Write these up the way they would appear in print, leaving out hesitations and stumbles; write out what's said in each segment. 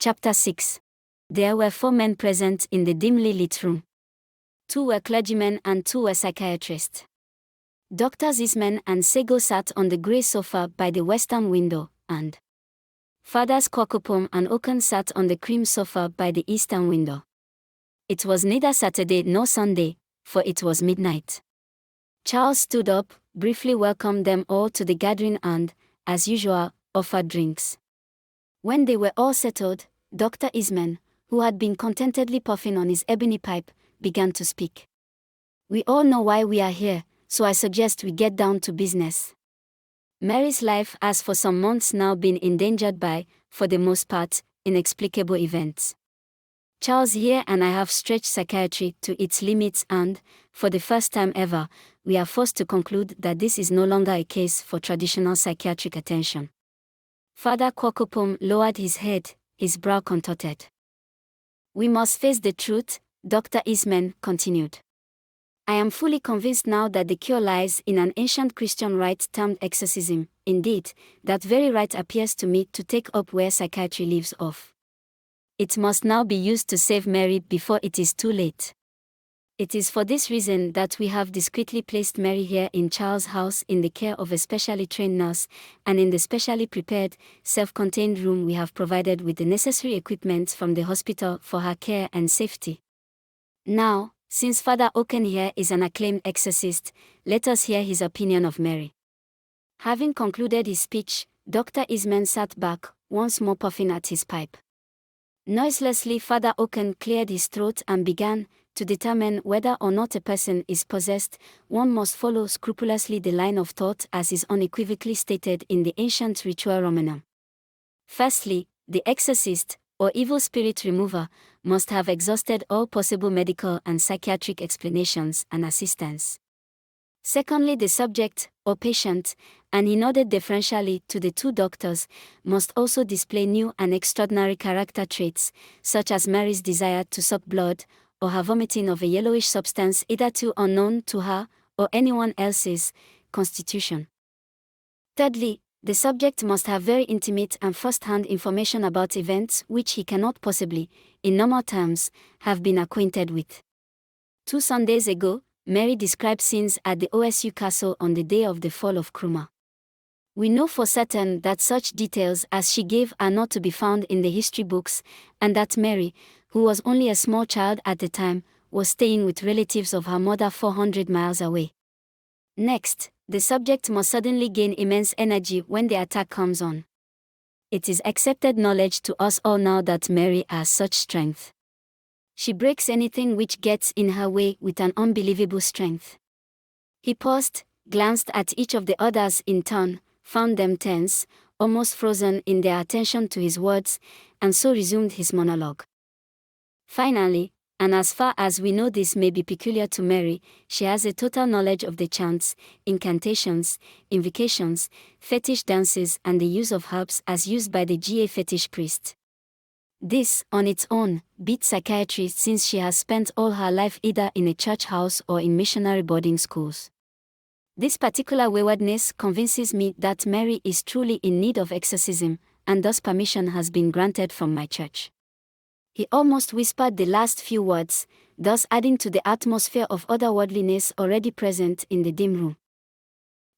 Chapter 6. There were 4 men present in the dimly lit room. 2 were clergymen and 2 were psychiatrists. Doctors Eastman and Sego sat on the grey sofa by the western window, and Fathers Quarcoopome and Oken sat on the cream sofa by the eastern window. It was neither Saturday nor Sunday, for it was midnight. Charles stood up, briefly welcomed them all to the gathering and, as usual, offered drinks. When they were all settled, Dr. Eastman, who had been contentedly puffing on his ebony pipe, began to speak. "We all know why we are here, so I suggest we get down to business. Mary's life has for some months now been endangered by, for the most part, inexplicable events. Charles here and I have stretched psychiatry to its limits and, for the first time ever, we are forced to conclude that this is no longer a case for traditional psychiatric attention." Father Quarcoopome lowered his head, his brow contorted. "We must face the truth," Dr. Eastman continued. "I am fully convinced now that the cure lies in an ancient Christian rite termed exorcism. Indeed, that very rite appears to me to take up where psychiatry leaves off. It must now be used to save Mary before it is too late. It is for this reason that we have discreetly placed Mary here in Charles' house in the care of a specially trained nurse, and in the specially prepared, self-contained room we have provided with the necessary equipment from the hospital for her care and safety. Now, since Father Oken here is an acclaimed exorcist, let us hear his opinion of Mary." Having concluded his speech, Dr. Eastman sat back, once more puffing at his pipe. Noiselessly Father Oken cleared his throat and began, "To determine whether or not a person is possessed, one must follow scrupulously the line of thought as is unequivocally stated in the ancient Ritual Romanum. Firstly, the exorcist, or evil spirit remover, must have exhausted all possible medical and psychiatric explanations and assistance. Secondly, the subject, or patient, and he nodded deferentially to the 2 doctors, must also display new and extraordinary character traits, such as Mary's desire to suck blood, or her vomiting of a yellowish substance hitherto unknown to her, or anyone else's, constitution. Thirdly, the subject must have very intimate and first-hand information about events which he cannot possibly, in normal terms, have been acquainted with. 2 Sundays ago, Mary described scenes at the OSU castle on the day of the fall of Krumah. We know for certain that such details as she gave are not to be found in the history books, and that Mary, who was only a small child at the time, was staying with relatives of her mother 400 miles away. Next, the subject must suddenly gain immense energy when the attack comes on. It is accepted knowledge to us all now that Mary has such strength. She breaks anything which gets in her way with an unbelievable strength." He paused, glanced at each of the others in turn, found them tense, almost frozen in their attention to his words, and so resumed his monologue. "Finally, and as far as we know this may be peculiar to Mary, she has a total knowledge of the chants, incantations, invocations, fetish dances and the use of herbs as used by the GA fetish priest. This, on its own, beats psychiatry since she has spent all her life either in a church house or in missionary boarding schools. This particular waywardness convinces me that Mary is truly in need of exorcism, and thus permission has been granted from my church." He almost whispered the last few words, thus adding to the atmosphere of otherworldliness already present in the dim room.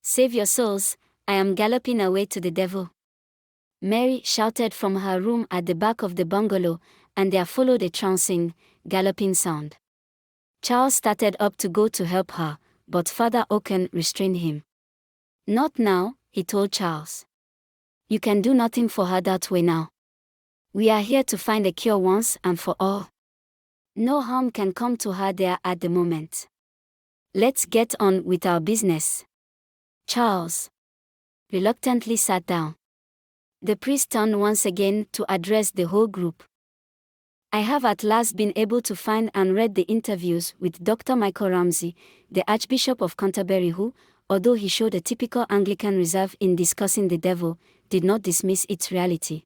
"Save your souls, I am galloping away to the devil," Mary shouted from her room at the back of the bungalow, and there followed a trouncing, galloping sound. Charles started up to go to help her, but Father Oken restrained him. "Not now," he told Charles. "You can do nothing for her that way now. We are here to find a cure once and for all. No harm can come to her there at the moment. Let's get on with our business." Charles reluctantly sat down. The priest turned once again to address the whole group. "I have at last been able to find and read the interviews with Dr. Michael Ramsey, the Archbishop of Canterbury who, although he showed a typical Anglican reserve in discussing the devil, did not dismiss its reality.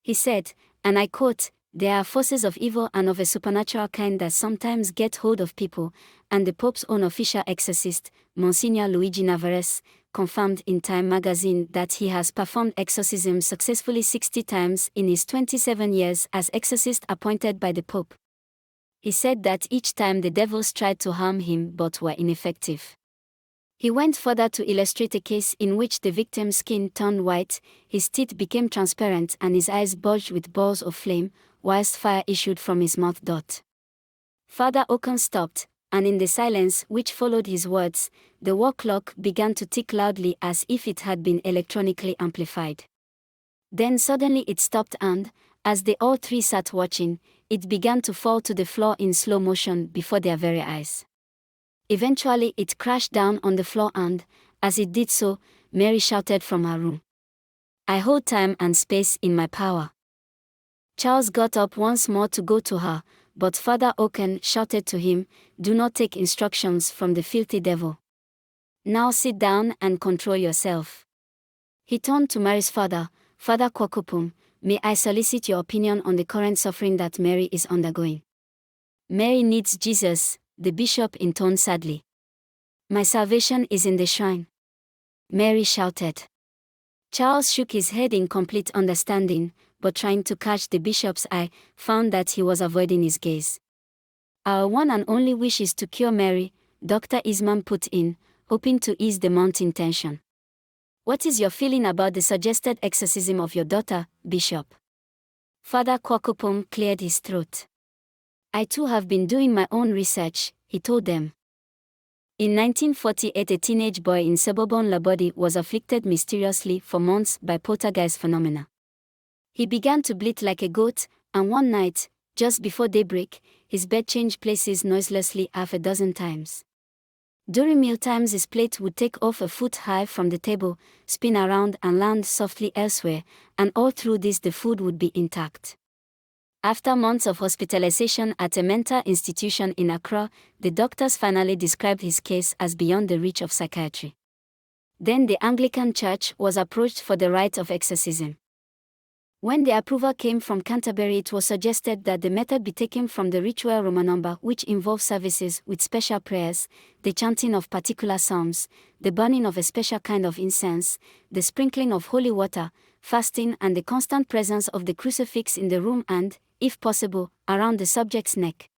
He said, and I quote, There are forces of evil and of a supernatural kind that sometimes get hold of people, and the Pope's own official exorcist, Monsignor Luigi Navarrese, confirmed in Time magazine that he has performed exorcisms successfully 60 times in his 27 years as exorcist appointed by the Pope. He said that each time the devils tried to harm him but were ineffective. He went further to illustrate a case in which the victim's skin turned white, his teeth became transparent and his eyes bulged with balls of flame, whilst fire issued from his mouth. Father Okan stopped, and in the silence which followed his words, the wall clock began to tick loudly as if it had been electronically amplified. Then suddenly it stopped and, as they all three sat watching, it began to fall to the floor in slow motion before their very eyes. Eventually it crashed down on the floor and, as it did so, Mary shouted from her room, "I hold time and space in my power." Charles got up once more to go to her, but Father Okan shouted to him, "Do not take instructions from the filthy devil. Now sit down and control yourself." He turned to Mary's father, "Father Quarcoopome, may I solicit your opinion on the current suffering that Mary is undergoing?" "Mary needs Jesus," the bishop intoned sadly. "My salvation is in the shrine," Mary shouted. Charles shook his head in complete understanding, but trying to catch the bishop's eye, found that he was avoiding his gaze. "Our one and only wish is to cure Mary," Dr. Isman put in, hoping to ease the mounting tension. "What is your feeling about the suggested exorcism of your daughter, Bishop?" Father Quarcoopome cleared his throat. "I too have been doing my own research," he told them. In 1948, a teenage boy in suburban Labodi was afflicted mysteriously for months by poltergeist phenomena. He began to bleat like a goat, and one night, just before daybreak, his bed changed places noiselessly half a dozen times. During mealtimes his plate would take off a foot high from the table, spin around and land softly elsewhere, and all through this the food would be intact. After months of hospitalization at a mental institution in Accra, the doctors finally described his case as beyond the reach of psychiatry. Then the Anglican Church was approached for the rite of exorcism. When the approval came from Canterbury, it was suggested that the method be taken from the ritual Romanumber, which involves services with special prayers, the chanting of particular psalms, the burning of a special kind of incense, the sprinkling of holy water, fasting and the constant presence of the crucifix in the room and, if possible, around the subject's neck.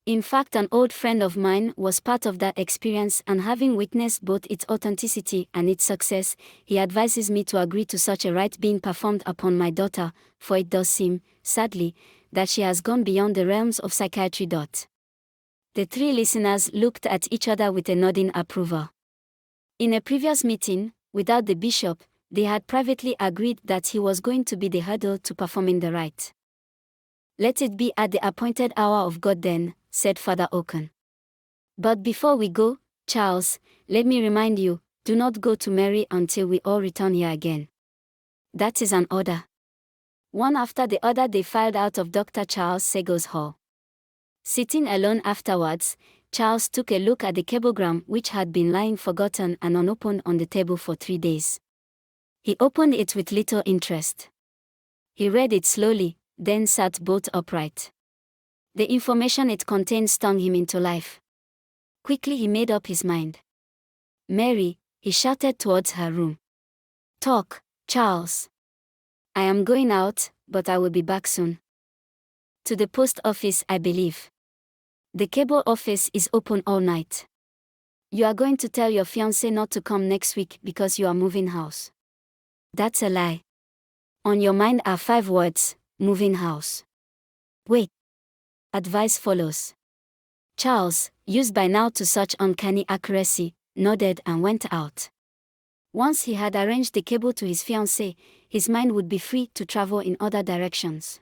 In fact, an old friend of mine was part of that experience, and having witnessed both its authenticity and its success, he advises me to agree to such a rite being performed upon my daughter, for it does seem, sadly, that she has gone beyond the realms of psychiatry. The three listeners looked at each other with a nodding approval. In a previous meeting, without the bishop, they had privately agreed that he was going to be the hurdle to performing the rite. "Let it be at the appointed hour of God then," said Father Okan. "But before we go, Charles, let me remind you, do not go to Mary until we all return here again." "That is an order." One after the other they filed out of Dr. Charles Sego's hall. Sitting alone afterwards, Charles took a look at the cablegram which had been lying forgotten and unopened on the table for 3 days. He opened it with little interest. He read it slowly, then sat bolt upright. The information it contained stung him into life. Quickly he made up his mind. "Mary," he shouted towards her room. "Talk, Charles. I am going out, but I will be back soon." "To the post office, I believe. The cable office is open all night." "You are going to tell your fiancé not to come next week because you are moving house." "That's a lie. On your mind are 5 words, moving house." "Wait." Advice follows. Charles, used by now to such uncanny accuracy, nodded and went out. Once he had arranged the cable to his fiancée, his mind would be free to travel in other directions.